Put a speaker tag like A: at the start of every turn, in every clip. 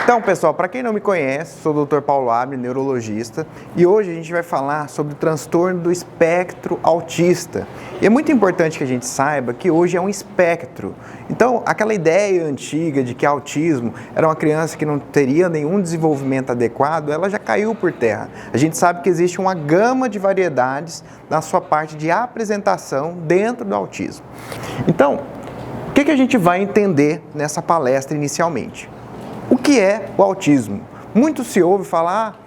A: Então, pessoal, para quem não me conhece, sou o Dr. Paulo Abre, neurologista, e hoje a gente vai falar sobre o transtorno do espectro autista. E é muito importante que a gente saiba que hoje é um espectro. Então, aquela ideia antiga de que autismo era uma criança que não teria nenhum desenvolvimento adequado, ela já caiu por terra. A gente sabe que existe uma gama de variedades na sua parte de apresentação dentro do autismo. Então, o que a gente vai entender nessa palestra inicialmente? O que é o autismo? Muito se ouve falar,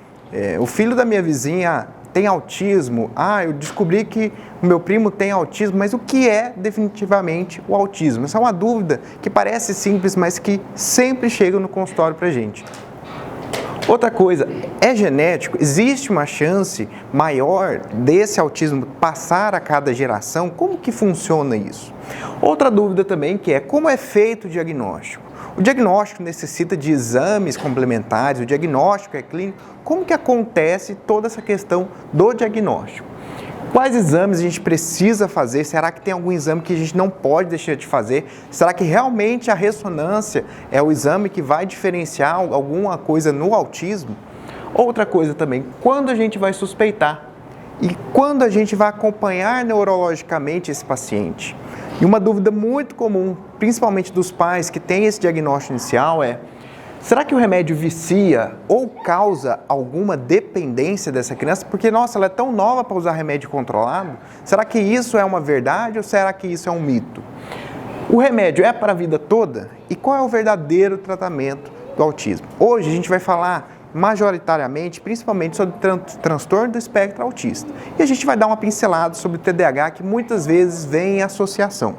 A: o filho da minha vizinha tem autismo, eu descobri que o meu primo tem autismo, mas o que é definitivamente o autismo? Essa é uma dúvida que parece simples, mas que sempre chega no consultório pra gente. Outra coisa, é genético? Existe uma chance maior desse autismo passar a cada geração? Como que funciona isso? Outra dúvida também que é como é feito o diagnóstico? O diagnóstico necessita de exames complementares, o diagnóstico é clínico. Como que acontece toda essa questão do diagnóstico? Quais exames a gente precisa fazer? Será que tem algum exame que a gente não pode deixar de fazer? Será que realmente a ressonância é o exame que vai diferenciar alguma coisa no autismo? Outra coisa também, quando a gente vai suspeitar? E quando a gente vai acompanhar neurologicamente esse paciente? E uma dúvida muito comum, principalmente dos pais que têm esse diagnóstico inicial é: será que o remédio vicia ou causa alguma dependência dessa criança? Porque, nossa, ela é tão nova para usar remédio controlado. Será que isso é uma verdade ou será que isso é um mito? O remédio é para a vida toda? E qual é o verdadeiro tratamento do autismo? Hoje a gente vai falar majoritariamente, principalmente sobre o transtorno do espectro autista. E a gente vai dar uma pincelada sobre o TDAH, que muitas vezes vem em associação.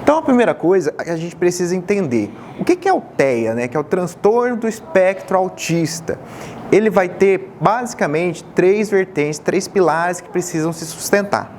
A: Então, a primeira coisa que a gente precisa entender, o que é o TEA, né? Que é o transtorno do espectro autista. Ele vai ter, basicamente, três vertentes, três pilares que precisam se sustentar.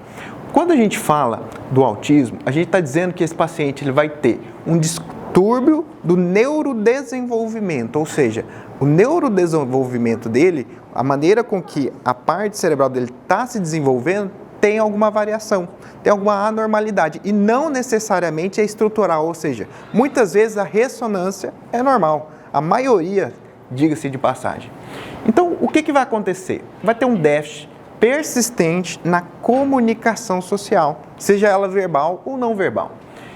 A: Quando a gente fala do autismo, a gente está dizendo que esse paciente ele vai ter um distúrbio do neurodesenvolvimento, ou seja, o neurodesenvolvimento dele, a maneira com que a parte cerebral dele está se desenvolvendo, tem alguma variação, tem alguma anormalidade e não necessariamente é estrutural, ou seja, muitas vezes a ressonância é normal, a maioria, diga-se de passagem. Então, o que vai acontecer? Vai ter um déficit persistente na comunicação social, seja ela verbal ou não verbal.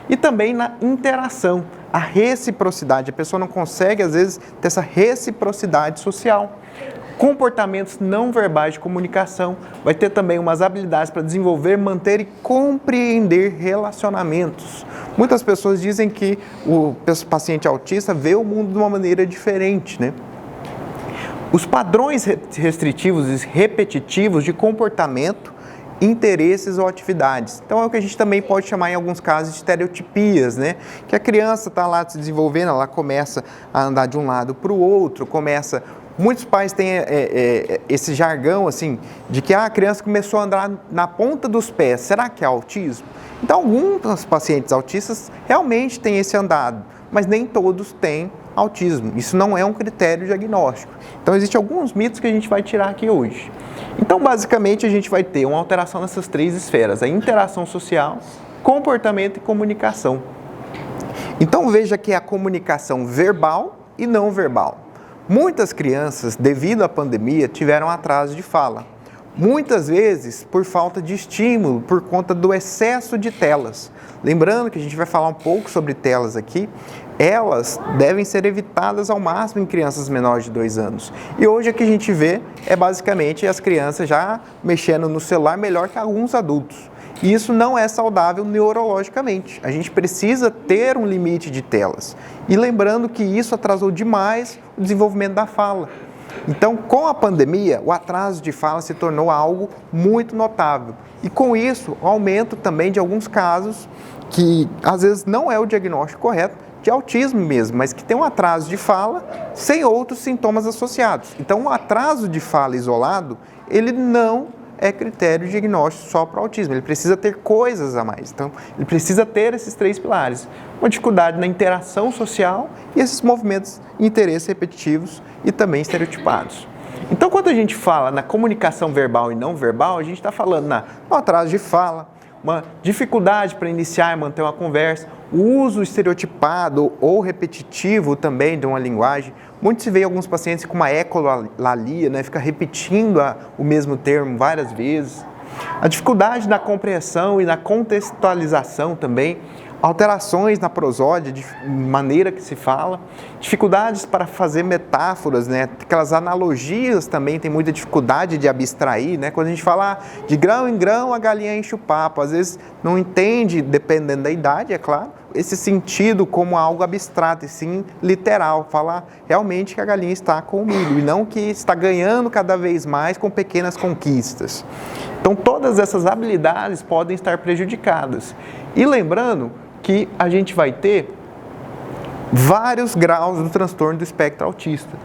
A: E também na interação, a reciprocidade. A pessoa não consegue, às vezes, ter essa reciprocidade social. Comportamentos não verbais de comunicação. Vai ter também umas habilidades para desenvolver, manter e compreender relacionamentos. Muitas pessoas dizem que o paciente autista vê o mundo de uma maneira diferente, né? Os padrões restritivos e repetitivos de comportamento, interesses ou atividades. Então é o que a gente também pode chamar em alguns casos de estereotipias, né? Que a criança está lá se desenvolvendo, ela começa a andar de um lado para o outro, muitos pais têm esse jargão assim, de que a criança começou a andar na ponta dos pés, será que é autismo? Então alguns pacientes autistas realmente têm esse andado, mas nem todos têm autismo. Isso não é um critério diagnóstico. Então existem alguns mitos que a gente vai tirar aqui hoje. Então basicamente a gente vai ter uma alteração nessas três esferas, a interação social, comportamento e comunicação. Então veja que é a comunicação verbal e não verbal. Muitas crianças, devido à pandemia, tiveram atraso de fala. Muitas vezes por falta de estímulo, por conta do excesso de telas. Lembrando que a gente vai falar um pouco sobre telas aqui, elas devem ser evitadas ao máximo em crianças menores de 2 anos. E hoje o que a gente vê é basicamente as crianças já mexendo no celular melhor que alguns adultos. E isso não é saudável neurologicamente. A gente precisa ter um limite de telas. E lembrando que isso atrasou demais o desenvolvimento da fala. Então, com a pandemia, o atraso de fala se tornou algo muito notável. E com isso, o aumento também de alguns casos que às vezes não é o diagnóstico correto, de autismo mesmo, mas que tem um atraso de fala sem outros sintomas associados. Então, um atraso de fala isolado, ele não é critério diagnóstico só para o autismo, ele precisa ter coisas a mais. Então, ele precisa ter esses três pilares. Uma dificuldade na interação social e esses movimentos de interesse repetitivos e também estereotipados. Então, quando a gente fala na comunicação verbal e não verbal, a gente está falando no atraso de fala, uma dificuldade para iniciar e manter uma conversa, O uso estereotipado ou repetitivo também de uma linguagem. Muito se vê em alguns pacientes com uma ecolalia, né? Fica repetindo o mesmo termo várias vezes. A dificuldade na compreensão e na contextualização também. Alterações na prosódia, de maneira que se fala, dificuldades para fazer metáforas, né? Aquelas analogias também tem muita dificuldade de abstrair, né? Quando a gente fala de grão em grão a galinha enche o papo, às vezes não entende, dependendo da idade, é claro, esse sentido como algo abstrato e sim literal, falar realmente que a galinha está com o milho e não que está ganhando cada vez mais com pequenas conquistas. Então todas essas habilidades podem estar prejudicadas. E lembrando que a gente vai ter vários graus do transtorno do espectro autista.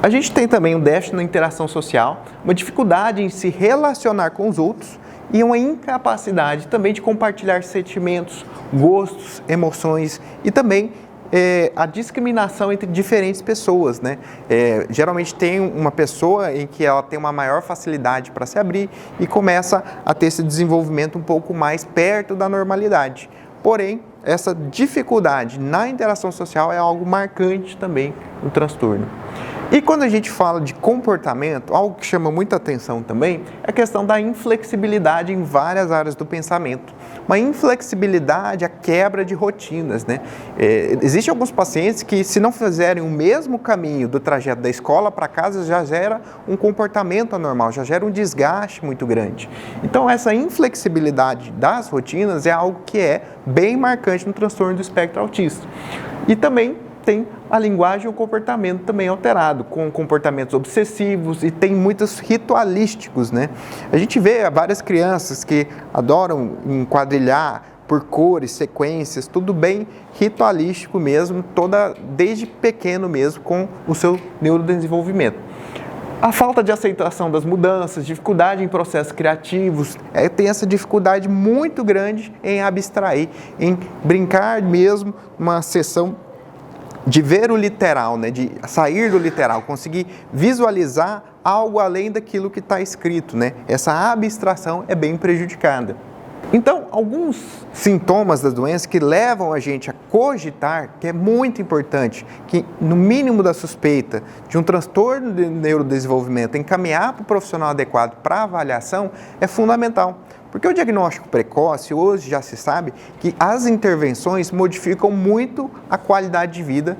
A: A gente tem também um déficit na interação social, uma dificuldade em se relacionar com os outros e uma incapacidade também de compartilhar sentimentos, gostos, emoções e também a discriminação entre diferentes pessoas, né? Geralmente tem uma pessoa em que ela tem uma maior facilidade para se abrir e começa a ter esse desenvolvimento um pouco mais perto da normalidade. Porém, essa dificuldade na interação social é algo marcante também no transtorno. E quando a gente fala de comportamento, algo que chama muita atenção também é a questão da inflexibilidade em várias áreas do pensamento. Uma inflexibilidade, a quebra de rotinas, né? Existem alguns pacientes que, se não fizerem o mesmo caminho do trajeto da escola para casa, já gera um comportamento anormal, já gera um desgaste muito grande. Então, essa inflexibilidade das rotinas é algo que é bem marcante no transtorno do espectro autista. E também tem a linguagem e o comportamento também alterado, com comportamentos obsessivos e tem muitos ritualísticos, né? A gente vê várias crianças que adoram enquadrilhar por cores, sequências, tudo bem ritualístico mesmo, desde pequeno mesmo, com o seu neurodesenvolvimento. A falta de aceitação das mudanças, dificuldade em processos criativos, tem essa dificuldade muito grande em abstrair, em brincar mesmo uma sessão de ver o literal, né, de sair do literal, conseguir visualizar algo além daquilo que está escrito, né? Essa abstração é bem prejudicada. Então, alguns sintomas das doenças que levam a gente a cogitar, que é muito importante, que no mínimo da suspeita de um transtorno de neurodesenvolvimento, encaminhar para o profissional adequado para avaliação é fundamental. Porque o diagnóstico precoce, hoje já se sabe que as intervenções modificam muito a qualidade de vida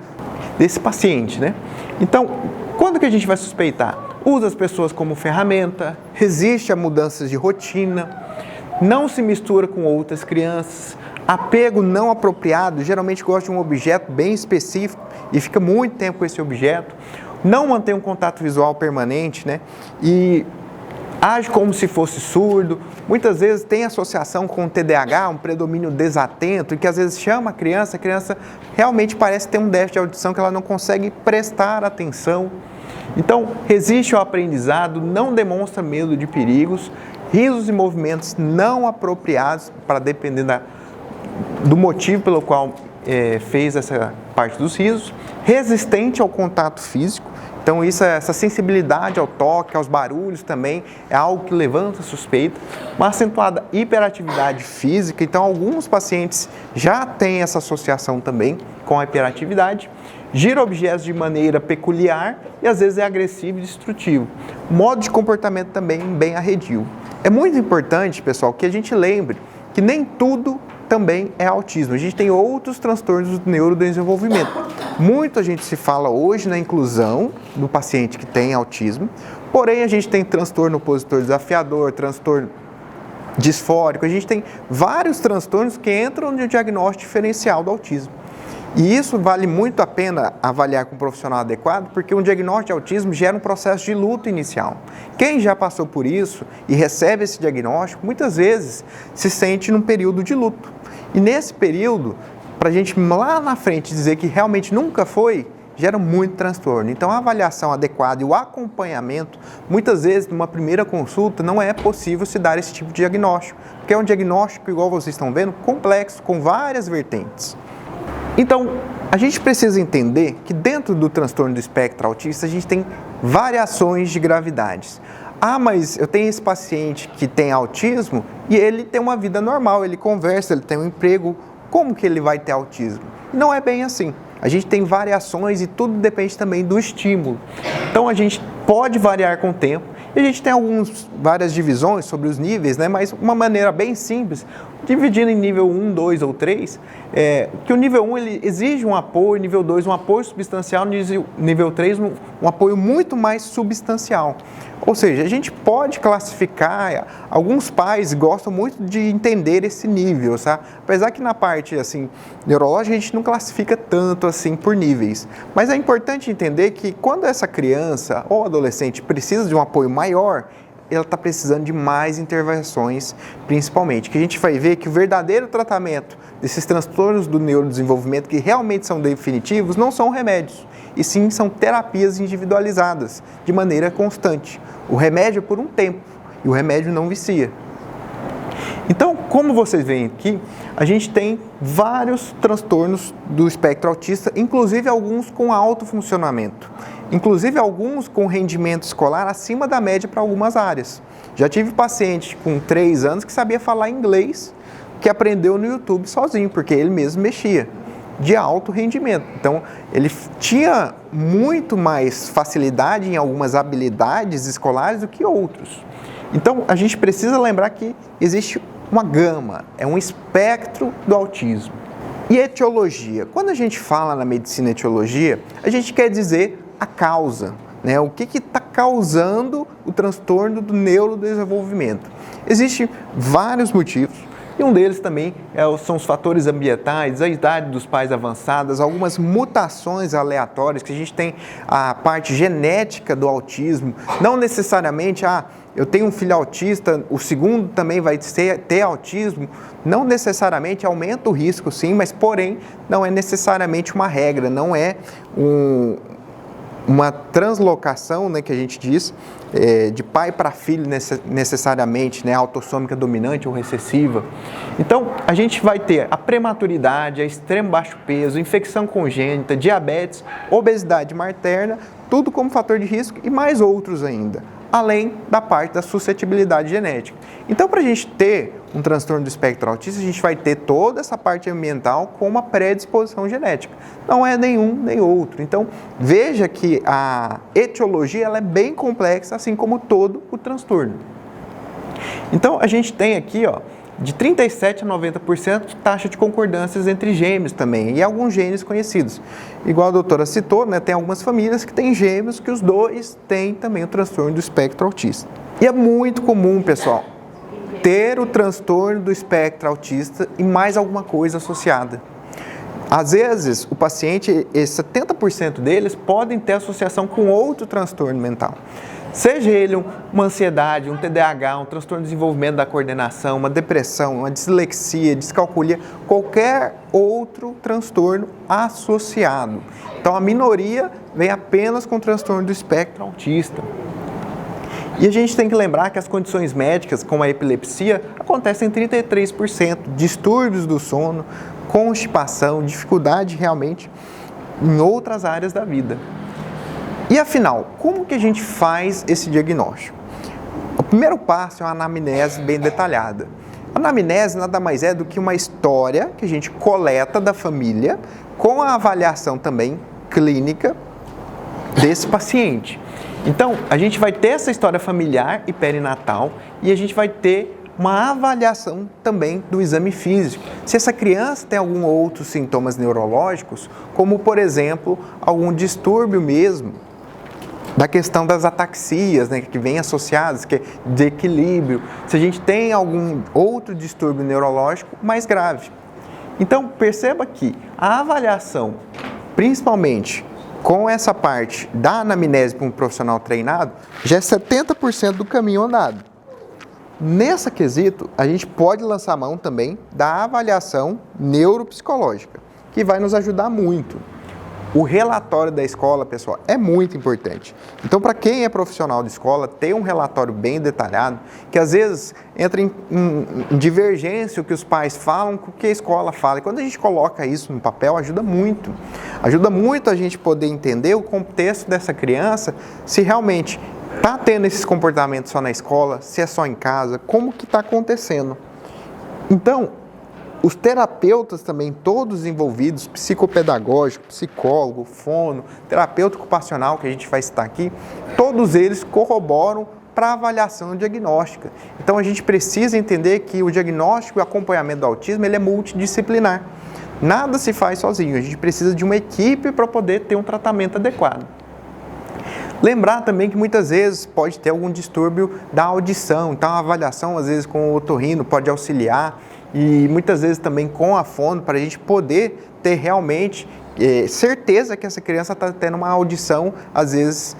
A: desse paciente, né? Então, quando que a gente vai suspeitar? Usa as pessoas como ferramenta, resiste a mudanças de rotina, não se mistura com outras crianças, apego não apropriado, geralmente gosta de um objeto bem específico e fica muito tempo com esse objeto, não mantém um contato visual permanente, né? E age como se fosse surdo, muitas vezes tem associação com o TDAH, um predomínio desatento, e que às vezes chama a criança realmente parece ter um déficit de audição que ela não consegue prestar atenção. Então, resiste ao aprendizado, não demonstra medo de perigos, risos e movimentos não apropriados, para depender do motivo pelo qual fez essa parte dos risos, resistente ao contato físico. Então, essa sensibilidade ao toque, aos barulhos também, é algo que levanta suspeita. Uma acentuada hiperatividade física, então alguns pacientes já têm essa associação também com a hiperatividade. Gira objetos de maneira peculiar e às vezes é agressivo e destrutivo. Modo de comportamento também bem arredio. É muito importante, pessoal, que a gente lembre que nem tudo também é autismo. A gente tem outros transtornos do neurodesenvolvimento. Muito a gente se fala hoje na inclusão do paciente que tem autismo, porém a gente tem transtorno opositor desafiador, transtorno disfórico, a gente tem vários transtornos que entram no diagnóstico diferencial do autismo. E isso vale muito a pena avaliar com um profissional adequado, porque um diagnóstico de autismo gera um processo de luto inicial. Quem já passou por isso e recebe esse diagnóstico, muitas vezes se sente num período de luto. E nesse período, para a gente lá na frente dizer que realmente nunca foi, gera muito transtorno. Então, a avaliação adequada e o acompanhamento, muitas vezes, numa primeira consulta, não é possível se dar esse tipo de diagnóstico, porque é um diagnóstico, igual vocês estão vendo, complexo, com várias vertentes. Então, a gente precisa entender que dentro do transtorno do espectro autista, a gente tem variações de gravidades. Ah, mas eu tenho esse paciente que tem autismo e ele tem uma vida normal, ele conversa, ele tem um emprego como que ele vai ter autismo? Não é bem assim. A gente tem variações e tudo depende também do estímulo. Então a gente pode variar com o tempo. E a gente tem várias divisões sobre os níveis, né? Mas uma maneira bem simples, dividindo em nível 1, 2 ou 3, que o nível 1 ele exige um apoio, nível 2 um apoio substancial, nível 3 um apoio muito mais substancial. Ou seja, a gente pode classificar, alguns pais gostam muito de entender esse nível, sabe? Apesar que na parte assim, neurológica a gente não classifica tanto assim por níveis. Mas é importante entender que quando essa criança ou adolescente precisa de um apoio maior, ela está precisando de mais intervenções, principalmente. Que a gente vai ver que o verdadeiro tratamento desses transtornos do neurodesenvolvimento, que realmente são definitivos, não são remédios, e sim são terapias individualizadas, de maneira constante. O remédio é por um tempo, e o remédio não vicia. Então, como vocês veem aqui, a gente tem vários transtornos do espectro autista, inclusive alguns com alto funcionamento. Inclusive alguns com rendimento escolar acima da média para algumas áreas. Já tive paciente com 3 anos que sabia falar inglês, que aprendeu no YouTube sozinho, porque ele mesmo mexia, de alto rendimento. Então, ele tinha muito mais facilidade em algumas habilidades escolares do que outros. Então, a gente precisa lembrar que existe uma gama, é um espectro do autismo. E etiologia? Quando a gente fala na medicina etiologia, a gente quer dizer a causa, né? O que está causando o transtorno do neurodesenvolvimento? Existem vários motivos, e um deles também são os fatores ambientais, a idade dos pais avançadas, algumas mutações aleatórias, que a gente tem a parte genética do autismo, não necessariamente, eu tenho um filho autista, o segundo também vai ter autismo, não necessariamente aumenta o risco sim, mas porém não é necessariamente uma regra, não é uma translocação, né, que a gente diz, de pai para filho necessariamente, né, autossômica dominante ou recessiva. Então, a gente vai ter a prematuridade, a extremo baixo peso, infecção congênita, diabetes, obesidade materna, tudo como fator de risco e mais outros ainda, além da parte da suscetibilidade genética. Então, para a gente ter um transtorno do espectro autista, a gente vai ter toda essa parte ambiental com uma predisposição genética. Não é nenhum nem outro. Então, veja que a etiologia ela é bem complexa, assim como todo o transtorno. Então, a gente tem aqui, de 37% a 90% taxa de concordâncias entre gêmeos também, e alguns genes conhecidos. Igual a doutora citou, né, tem algumas famílias que têm gêmeos que os dois têm também o transtorno do espectro autista. E é muito comum, pessoal, ter o transtorno do espectro autista e mais alguma coisa associada. Às vezes, o paciente, 70% deles podem ter associação com outro transtorno mental. Seja ele uma ansiedade, um TDAH, um transtorno de desenvolvimento da coordenação, uma depressão, uma dislexia, descalculia, qualquer outro transtorno associado. Então, a minoria vem apenas com transtorno do espectro autista. E a gente tem que lembrar que as condições médicas, como a epilepsia, acontecem em 33%, distúrbios do sono, constipação, dificuldade realmente em outras áreas da vida. E afinal, como que a gente faz esse diagnóstico? O primeiro passo é uma anamnese bem detalhada. A anamnese nada mais é do que uma história que a gente coleta da família com a avaliação também clínica desse paciente. Então, a gente vai ter essa história familiar e perinatal e a gente vai ter uma avaliação também do exame físico. Se essa criança tem algum outros sintomas neurológicos, como, por exemplo, algum distúrbio mesmo, da questão das ataxias, né, que vem associadas, que é de equilíbrio, se a gente tem algum outro distúrbio neurológico mais grave. Então, perceba que a avaliação, principalmente com essa parte da anamnese para um profissional treinado, já é 70% do caminho andado. Nessa quesito, a gente pode lançar mão também da avaliação neuropsicológica, que vai nos ajudar muito. O relatório da escola, pessoal, é muito importante. Então, para quem é profissional de escola, ter um relatório bem detalhado, que às vezes entra em divergência o que os pais falam com o que a escola fala. E quando a gente coloca isso no papel, ajuda muito. Ajuda muito a gente poder entender o contexto dessa criança, se realmente está tendo esses comportamentos só na escola, se é só em casa, como que está acontecendo. Então, Os terapeutas também, todos envolvidos, psicopedagógico, psicólogo, fono, terapeuta ocupacional, que a gente vai citar aqui, todos eles corroboram para a avaliação diagnóstica. Então a gente precisa entender que o diagnóstico e o acompanhamento do autismo ele é multidisciplinar. Nada se faz sozinho, a gente precisa de uma equipe para poder ter um tratamento adequado. Lembrar também que muitas vezes pode ter algum distúrbio da audição, então a avaliação às vezes com o otorrino pode auxiliar e muitas vezes também com a fono para a gente poder ter realmente certeza que essa criança está tendo uma audição às vezes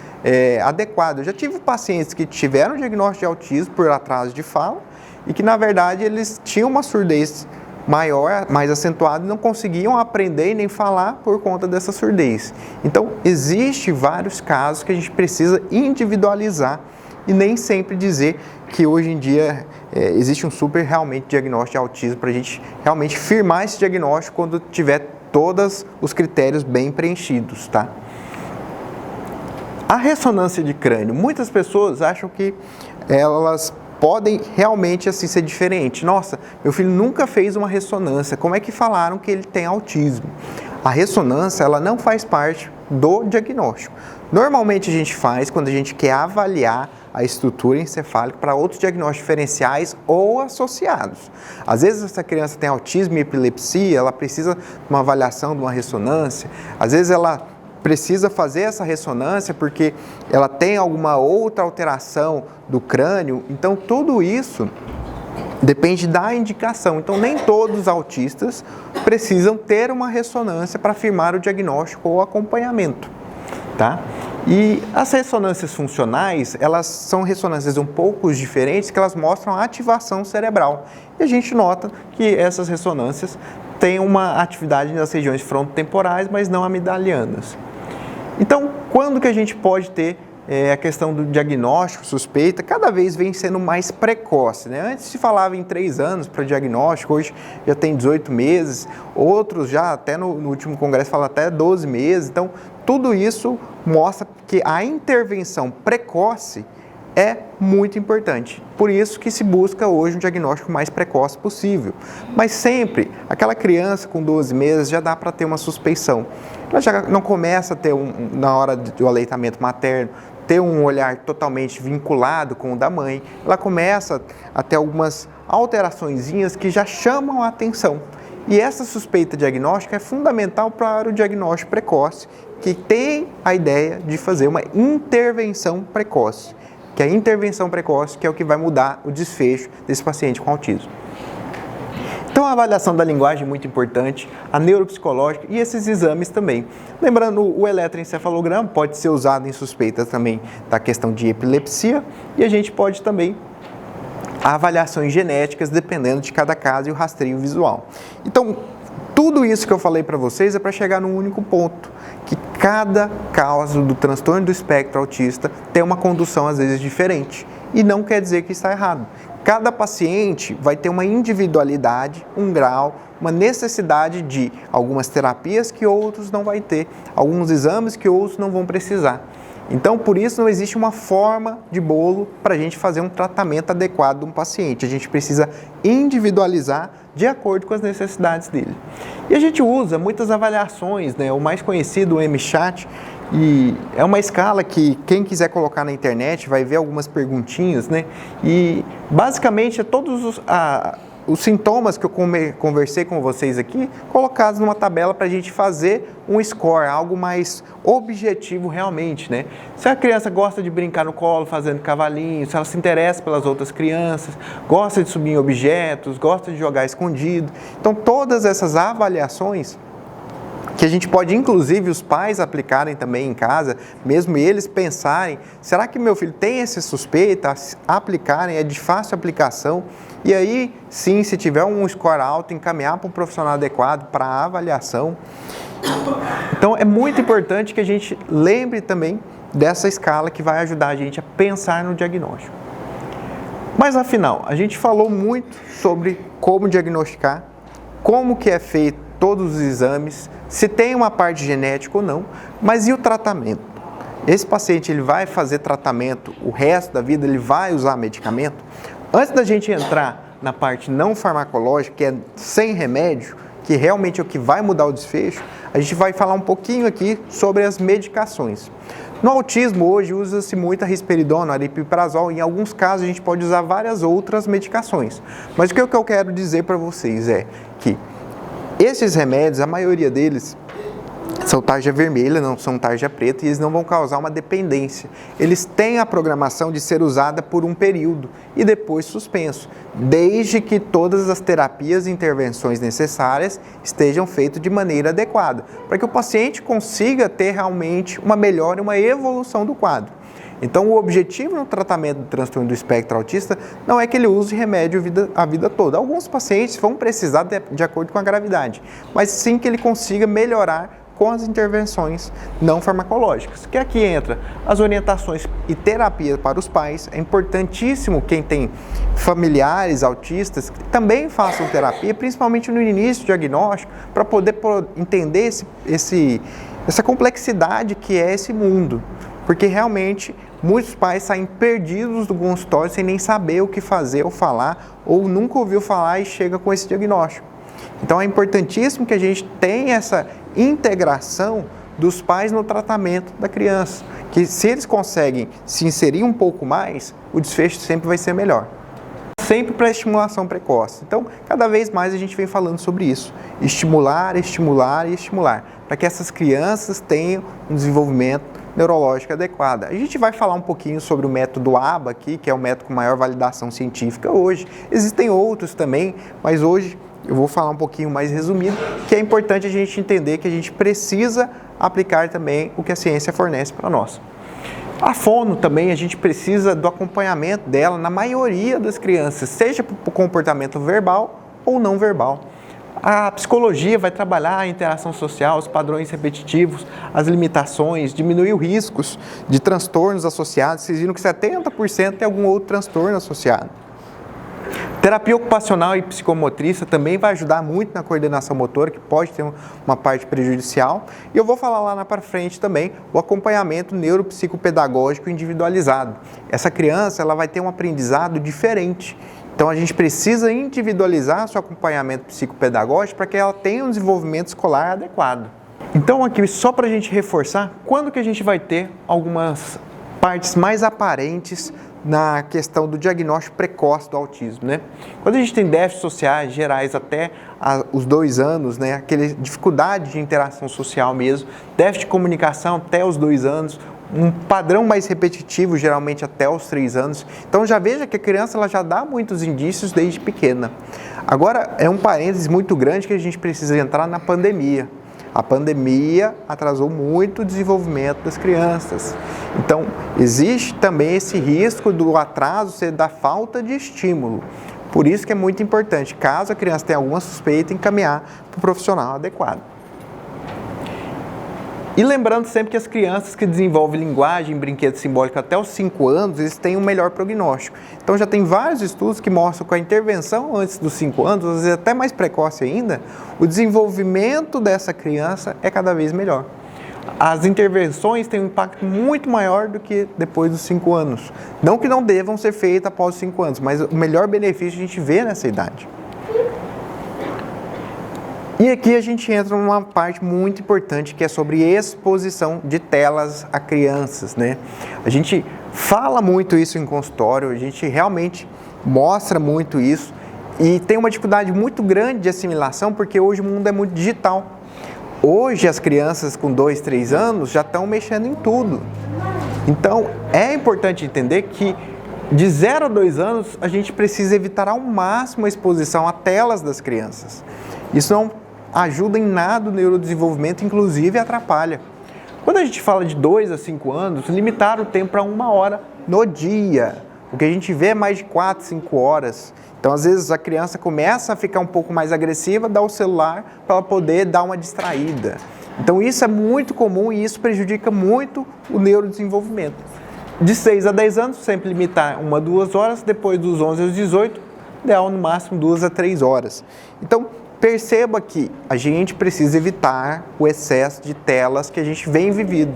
A: adequada. Eu já tive pacientes que tiveram diagnóstico de autismo por atraso de fala e que na verdade eles tinham uma surdez maior, mais acentuada e não conseguiam aprender e nem falar por conta dessa surdez. Então, existe vários casos que a gente precisa individualizar e nem sempre dizer que hoje em dia existe um super realmente diagnóstico de autismo para a gente realmente firmar esse diagnóstico quando tiver todos os critérios bem preenchidos, tá? A ressonância de crânio, muitas pessoas acham que elas podem realmente assim ser diferentes. Nossa, meu filho nunca fez uma ressonância, como é que falaram que ele tem autismo? A ressonância, ela não faz parte do diagnóstico. Normalmente a gente faz quando a gente quer avaliar a estrutura encefálica para outros diagnósticos diferenciais ou associados. Às vezes essa criança tem autismo e epilepsia, ela precisa de uma avaliação de uma ressonância, às vezes ela precisa fazer essa ressonância porque ela tem alguma outra alteração do crânio, então tudo isso depende da indicação. Então nem todos os autistas precisam ter uma ressonância para afirmar o diagnóstico ou acompanhamento, tá? E as ressonâncias funcionais, elas são ressonâncias um pouco diferentes, que elas mostram a ativação cerebral. E a gente nota que essas ressonâncias têm uma atividade nas regiões frontotemporais, mas não amigdalianas. Então, quando que a gente pode ter a questão do diagnóstico, suspeita, cada vez vem sendo mais precoce, né? Antes se falava em 3 anos para diagnóstico, hoje já tem 18 meses, outros já até no último congresso falam até 12 meses, então tudo isso mostra que a intervenção precoce é muito importante. Por isso que se busca hoje um diagnóstico mais precoce possível. Mas sempre, aquela criança com 12 meses já dá para ter uma suspeição. Ela já não começa a ter, na hora do aleitamento materno, ter um olhar totalmente vinculado com o da mãe. Ela começa a ter algumas alteraçõezinhas que já chamam a atenção. E essa suspeita diagnóstica é fundamental para o diagnóstico precoce, que tem a ideia de fazer uma intervenção precoce. Que é a intervenção precoce que é o que vai mudar o desfecho desse paciente com autismo. Então a avaliação da linguagem é muito importante, a neuropsicológica e esses exames também. Lembrando, o eletroencefalograma pode ser usado em suspeita também da questão de epilepsia e a gente pode também avaliações genéticas dependendo de cada caso e o rastreio visual. Então, tudo isso que eu falei para vocês é para chegar num único ponto, que cada caso do transtorno do espectro autista tem uma condução às vezes diferente e não quer dizer que está errado. Cada paciente vai ter uma individualidade, um grau, uma necessidade de algumas terapias que outros não vai ter, alguns exames que outros não vão precisar. Então, por isso não existe uma forma de bolo para a gente fazer um tratamento adequado de um paciente. A gente precisa individualizar de acordo com as necessidades dele. E a gente usa muitas avaliações, né? O mais conhecido, o MChat, e é uma escala que quem quiser colocar na internet vai ver algumas perguntinhas, né? E basicamente é todos os sintomas que eu conversei com vocês aqui, colocados numa tabela para a gente fazer um score, algo mais objetivo realmente, né? Se a criança gosta de brincar no colo fazendo cavalinho, se ela se interessa pelas outras crianças, gosta de subir em objetos, gosta de jogar escondido. Então, todas essas avaliações que a gente pode, inclusive, os pais aplicarem também em casa, mesmo eles pensarem, será que meu filho tem essa suspeita, aplicarem, é de fácil aplicação, e aí, sim, se tiver um score alto, encaminhar para um profissional adequado para a avaliação. Então, é muito importante que a gente lembre também dessa escala que vai ajudar a gente a pensar no diagnóstico. Mas, afinal, a gente falou muito sobre como diagnosticar, como que é feito todos os exames, se tem uma parte genética ou não, mas e o tratamento? Esse paciente ele vai fazer tratamento o resto da vida, ele vai usar medicamento? Antes da gente entrar na parte não farmacológica, que é sem remédio, que realmente é o que vai mudar o desfecho, a gente vai falar um pouquinho aqui sobre as medicações. No autismo, hoje, usa-se muito a risperidona, aripiprazol. Em alguns casos, a gente pode usar várias outras medicações. Mas o que eu quero dizer para vocês é que esses remédios, a maioria deles, são tarja vermelha, não são tarja preta, e eles não vão causar uma dependência. Eles têm a programação de ser usada por um período e depois suspenso, desde que todas as terapias e intervenções necessárias estejam feitas de maneira adequada, para que o paciente consiga ter realmente uma melhora e uma evolução do quadro. Então, o objetivo no tratamento do transtorno do espectro autista não é que ele use remédio a vida toda. Alguns pacientes vão precisar de acordo com a gravidade, mas sim que ele consiga melhorar com as intervenções não farmacológicas, que aqui entra as orientações e terapia para os pais. É importantíssimo quem tem familiares autistas que também façam terapia, principalmente no início do diagnóstico, para poder entender essa complexidade que é esse mundo, porque realmente muitos pais saem perdidos do consultório sem nem saber o que fazer ou falar, ou nunca ouviu falar e chega com esse diagnóstico. Então é importantíssimo que a gente tenha essa integração dos pais no tratamento da criança, que se eles conseguem se inserir um pouco mais, o desfecho sempre vai ser melhor. Sempre para estimulação precoce. Então, cada vez mais a gente vem falando sobre isso. Estimular, estimular e estimular, para que essas crianças tenham um desenvolvimento neurológico adequado. A gente vai falar um pouquinho sobre o método ABA aqui, que é o método com maior validação científica hoje. Existem outros também, mas hoje eu vou falar um pouquinho mais resumido, que é importante a gente entender que a gente precisa aplicar também o que a ciência fornece para nós. A fono também, a gente precisa do acompanhamento dela na maioria das crianças, seja para o comportamento verbal ou não verbal. A psicologia vai trabalhar a interação social, os padrões repetitivos, as limitações, diminuir os riscos de transtornos associados. Vocês viram que 70% tem algum outro transtorno associado. Terapia ocupacional e psicomotrista também vai ajudar muito na coordenação motora, que pode ter uma parte prejudicial. E eu vou falar lá para frente também o acompanhamento neuropsicopedagógico individualizado. Essa criança ela vai ter um aprendizado diferente. Então a gente precisa individualizar seu acompanhamento psicopedagógico para que ela tenha um desenvolvimento escolar adequado. Então aqui, só para a gente reforçar, quando que a gente vai ter algumas partes mais aparentes na questão do diagnóstico precoce do autismo, né? Quando a gente tem déficits sociais gerais até os 2 anos, né? Aquela dificuldade de interação social mesmo, déficit de comunicação até os 2 anos, um padrão mais repetitivo geralmente até os 3 anos. Então já veja que a criança ela já dá muitos indícios desde pequena. Agora é um parênteses muito grande que a gente precisa entrar na pandemia. A pandemia atrasou muito o desenvolvimento das crianças. Então, existe também esse risco do atraso ser da falta de estímulo. Por isso que é muito importante, caso a criança tenha alguma suspeita, encaminhar para o profissional adequado. E lembrando sempre que as crianças que desenvolvem linguagem e brinquedo simbólico até os 5 anos, eles têm um melhor prognóstico. Então já tem vários estudos que mostram que a intervenção antes dos 5 anos, às vezes até mais precoce ainda, o desenvolvimento dessa criança é cada vez melhor. As intervenções têm um impacto muito maior do que depois dos 5 anos. Não que não devam ser feitas após os 5 anos, mas o melhor benefício a gente vê nessa idade. E aqui a gente entra numa parte muito importante que é sobre exposição de telas a crianças, né? A gente fala muito isso em consultório, a gente realmente mostra muito isso e tem uma dificuldade muito grande de assimilação porque hoje o mundo é muito digital. Hoje as crianças com 2, 3 anos já estão mexendo em tudo. Então é importante entender que de 0 a 2 anos a gente precisa evitar ao máximo a exposição a telas das crianças. Isso não ajuda em nada o neurodesenvolvimento, inclusive atrapalha. Quando a gente fala de 2 a 5 anos, limitar o tempo para 1 hora no dia. O que a gente vê é mais de 4, 5 horas. Então, às vezes, a criança começa a ficar um pouco mais agressiva, dá o celular para ela poder dar uma distraída. Então, isso é muito comum e isso prejudica muito o neurodesenvolvimento. De 6 a 10 anos, sempre limitar 1 a 2 horas, depois dos 11 aos 18, ideal no máximo 2 a 3 horas. Então, perceba que a gente precisa evitar o excesso de telas que a gente vem vivido.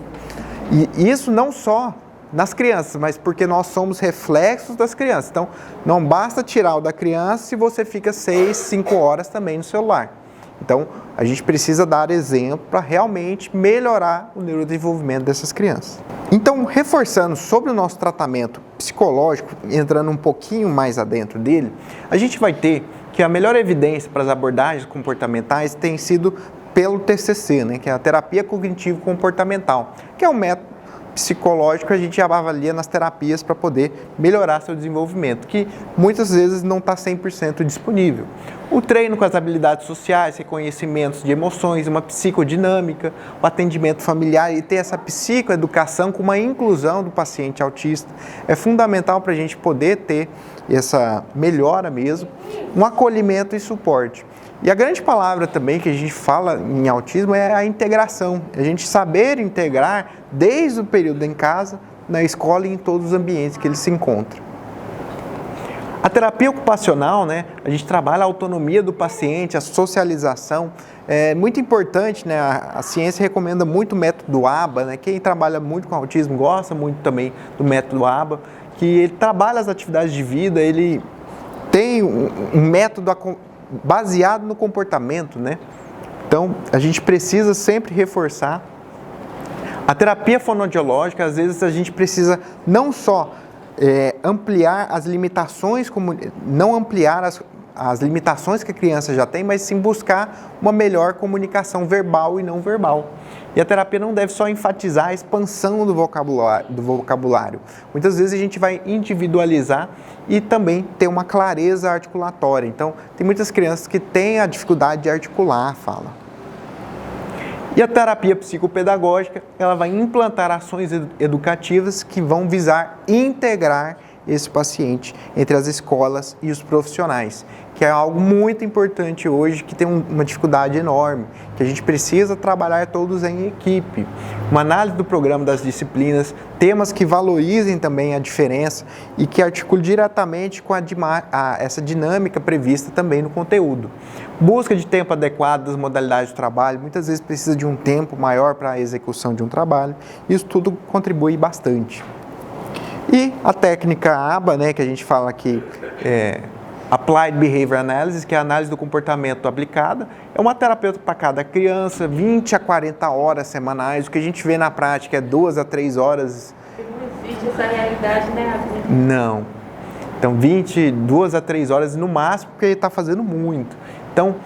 A: E isso não só nas crianças, mas porque nós somos reflexos das crianças. Então, não basta tirar o da criança se você fica 6, 5 horas também no celular. Então, a gente precisa dar exemplo para realmente melhorar o neurodesenvolvimento dessas crianças. Então, reforçando sobre o nosso tratamento psicológico, entrando um pouquinho mais adentro dele, a gente vai ter que a melhor evidência para as abordagens comportamentais tem sido pelo TCC, né, que é a terapia cognitivo-comportamental, que é um método psicológico que a gente avalia nas terapias para poder melhorar seu desenvolvimento, que muitas vezes não está 100% disponível. O treino com as habilidades sociais, reconhecimentos de emoções, uma psicodinâmica, o atendimento familiar e ter essa psicoeducação com uma inclusão do paciente autista é fundamental para a gente poder ter essa melhora mesmo, um acolhimento e suporte. E a grande palavra também que a gente fala em autismo é a integração. A gente saber integrar desde o período em casa, na escola e em todos os ambientes que ele se encontra. A terapia ocupacional, né, a gente trabalha a autonomia do paciente, a socialização. É muito importante, né, a ciência recomenda muito o método ABA, né, quem trabalha muito com autismo gosta muito também do método ABA, que ele trabalha as atividades de vida, ele tem um método baseado no comportamento, né? Então, a gente precisa sempre reforçar. A terapia fonoaudiológica, às vezes a gente precisa não só ampliar as limitações, não ampliar as limitações que a criança já tem, mas sim buscar uma melhor comunicação verbal e não verbal. E a terapia não deve só enfatizar a expansão do vocabulário. Muitas vezes a gente vai individualizar e também ter uma clareza articulatória. Então, tem muitas crianças que têm a dificuldade de articular a fala. E a terapia psicopedagógica, ela vai implantar ações educativas que vão visar integrar esse paciente entre as escolas e os profissionais, que é algo muito importante hoje, que tem uma dificuldade enorme, que a gente precisa trabalhar todos em equipe. Uma análise do programa das disciplinas, temas que valorizem também a diferença e que articulem diretamente com essa dinâmica prevista também no conteúdo. Busca de tempo adequado das modalidades de trabalho, muitas vezes precisa de um tempo maior para a execução de um trabalho, isso tudo contribui bastante. E a técnica ABA, né, que a gente fala aqui, Applied Behavior Analysis, que é a análise do comportamento aplicada, é uma terapeuta para cada criança, 20 a 40 horas semanais, o que a gente vê na prática é 2 a 3 horas.
B: Não existe essa realidade, né?
A: Não. Então, 2 a 3 horas no máximo, porque ele está fazendo muito. Então,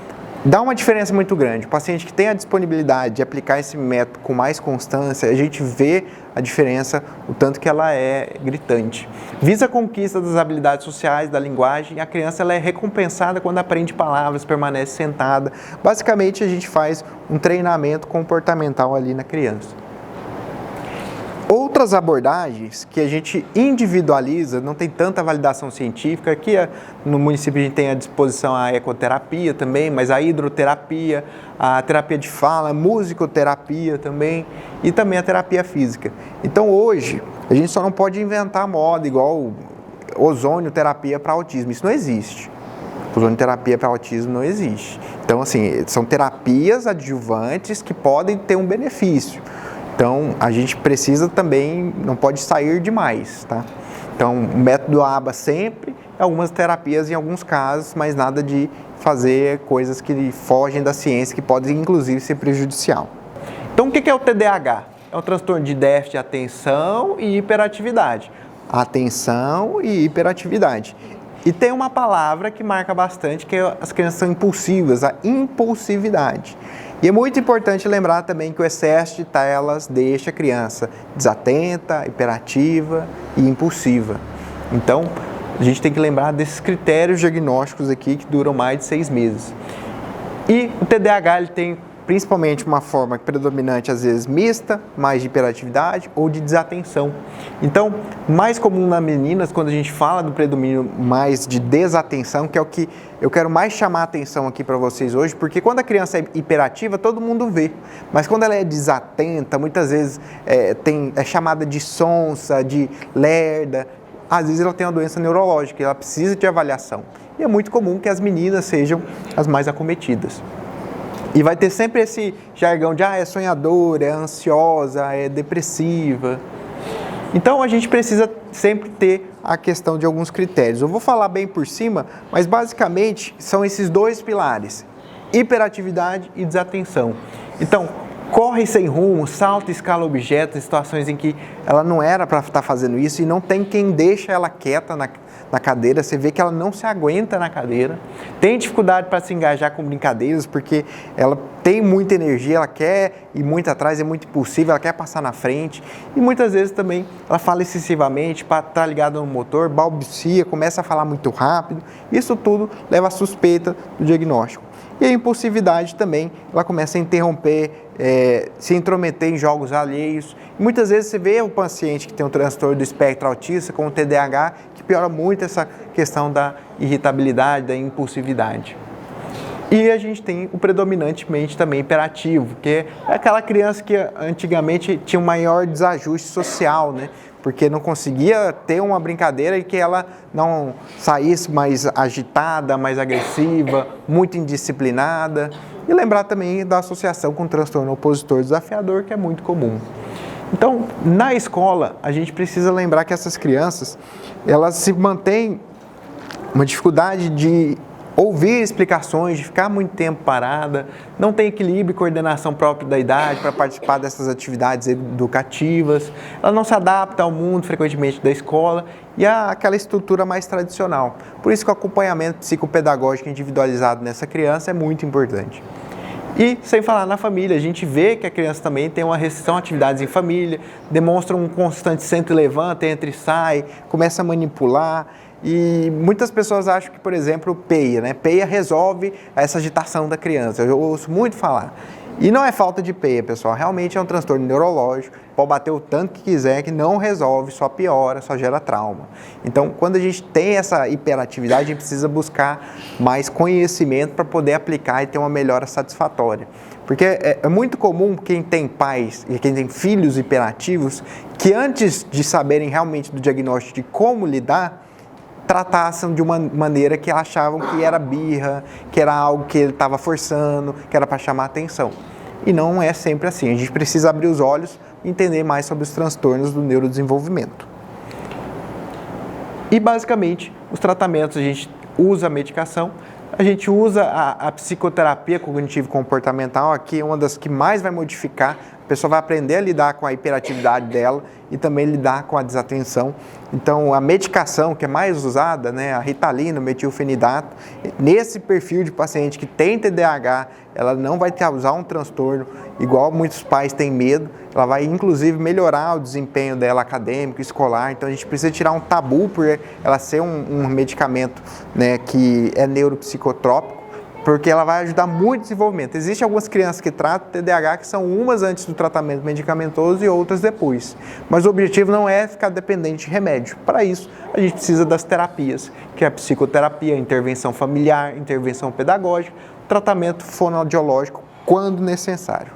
A: dá uma diferença muito grande. O paciente que tem a disponibilidade de aplicar esse método com mais constância, a gente vê a diferença, o tanto que ela é gritante. Visa a conquista das habilidades sociais, da linguagem, a criança ela é recompensada quando aprende palavras, permanece sentada. Basicamente, a gente faz um treinamento comportamental ali na criança. Outras abordagens que a gente individualiza, não tem tanta validação científica, aqui no município a gente tem à disposição a ecoterapia também, mas a hidroterapia, a terapia de fala, a musicoterapia também e também a terapia física. Então hoje a gente só não pode inventar moda igual ozonioterapia para autismo, isso não existe. Ozonioterapia para autismo não existe. Então assim, são terapias adjuvantes que podem ter um benefício. Então, a gente precisa também, não pode sair demais, tá? Então, o método ABA sempre, algumas terapias em alguns casos, mas nada de fazer coisas que fogem da ciência, que podem inclusive ser prejudicial. Então, o que é o TDAH? É um transtorno de déficit de atenção e hiperatividade. Atenção e hiperatividade. E tem uma palavra que marca bastante, que as crianças são impulsivas, a impulsividade. E é muito importante lembrar também que o excesso de telas deixa a criança desatenta, hiperativa e impulsiva. Então, a gente tem que lembrar desses critérios diagnósticos aqui que duram mais de 6 meses. E o TDAH ele tem principalmente uma forma predominante, às vezes mista, mais de hiperatividade ou de desatenção. Então, mais comum nas meninas, quando a gente fala do predomínio mais de desatenção, que é o que eu quero mais chamar a atenção aqui para vocês hoje, porque quando a criança é hiperativa, todo mundo vê, mas quando ela é desatenta, muitas vezes é chamada de sonsa, de lerda, às vezes ela tem uma doença neurológica, ela precisa de avaliação. E é muito comum que as meninas sejam as mais acometidas. E vai ter sempre esse jargão de é sonhadora, é ansiosa, é depressiva. Então a gente precisa sempre ter a questão de alguns critérios. Eu vou falar bem por cima, mas basicamente são esses dois pilares: hiperatividade e desatenção. Então, corre sem rumo, salta, escala objetos em situações em que ela não era para estar fazendo isso e não tem quem deixa ela quieta na cadeira. Você vê que ela não se aguenta na cadeira, tem dificuldade para se engajar com brincadeiras porque ela tem muita energia, ela quer ir muito atrás, é muito impulsiva, ela quer passar na frente e muitas vezes também ela fala excessivamente, para estar ligada no motor, balbucia, começa a falar muito rápido. Isso tudo leva à suspeita do diagnóstico. E a impulsividade também, ela começa a interromper, se intrometer em jogos alheios. E muitas vezes você vê o paciente que tem um transtorno do espectro autista com o TDAH, que piora muito essa questão da irritabilidade, da impulsividade. E a gente tem o predominantemente também hiperativo, que é aquela criança que antigamente tinha um maior desajuste social, né? Porque não conseguia ter uma brincadeira e que ela não saísse mais agitada, mais agressiva, muito indisciplinada. E lembrar também da associação com o transtorno opositor desafiador, que é muito comum. Então, na escola, a gente precisa lembrar que essas crianças, elas se mantêm uma dificuldade de ouvir explicações, de ficar muito tempo parada, não tem equilíbrio e coordenação própria da idade para participar dessas atividades educativas, ela não se adapta ao mundo frequentemente da escola e àquela estrutura mais tradicional. Por isso que o acompanhamento psicopedagógico individualizado nessa criança é muito importante. E, sem falar na família, a gente vê que a criança também tem uma restrição a atividades em família, demonstra um constante senta e levanta, entra e sai, começa a manipular. E muitas pessoas acham que, por exemplo, peia, né? Peia resolve essa agitação da criança. Eu ouço muito falar. E não é falta de peia, pessoal. Realmente é um transtorno neurológico. Pode bater o tanto que quiser, que não resolve, só piora, só gera trauma. Então, quando a gente tem essa hiperatividade, a gente precisa buscar mais conhecimento para poder aplicar e ter uma melhora satisfatória. Porque é muito comum quem tem pais e quem tem filhos hiperativos, que antes de saberem realmente do diagnóstico de como lidar, tratassem de uma maneira que achavam que era birra, que era algo que ele estava forçando, que era para chamar atenção. E não é sempre assim. A gente precisa abrir os olhos e entender mais sobre os transtornos do neurodesenvolvimento. E basicamente, os tratamentos, a gente usa a medicação, a gente usa a psicoterapia cognitivo-comportamental, aqui é uma das que mais vai modificar. A pessoa vai aprender a lidar com a hiperatividade dela e também lidar com a desatenção. Então, a medicação que é mais usada, né, a Ritalina, o metilfenidato, nesse perfil de paciente que tem TDAH, ela não vai causar um transtorno, igual muitos pais têm medo, ela vai inclusive melhorar o desempenho dela acadêmico, escolar. Então, a gente precisa tirar um tabu por ela ser um medicamento, né, que é neuropsicotrópico, porque ela vai ajudar muito no desenvolvimento. Existem algumas crianças que tratam TDAH que são umas antes do tratamento medicamentoso e outras depois. Mas o objetivo não é ficar dependente de remédio. Para isso, a gente precisa das terapias, que é a psicoterapia, a intervenção familiar, intervenção pedagógica, tratamento fonoaudiológico, quando necessário.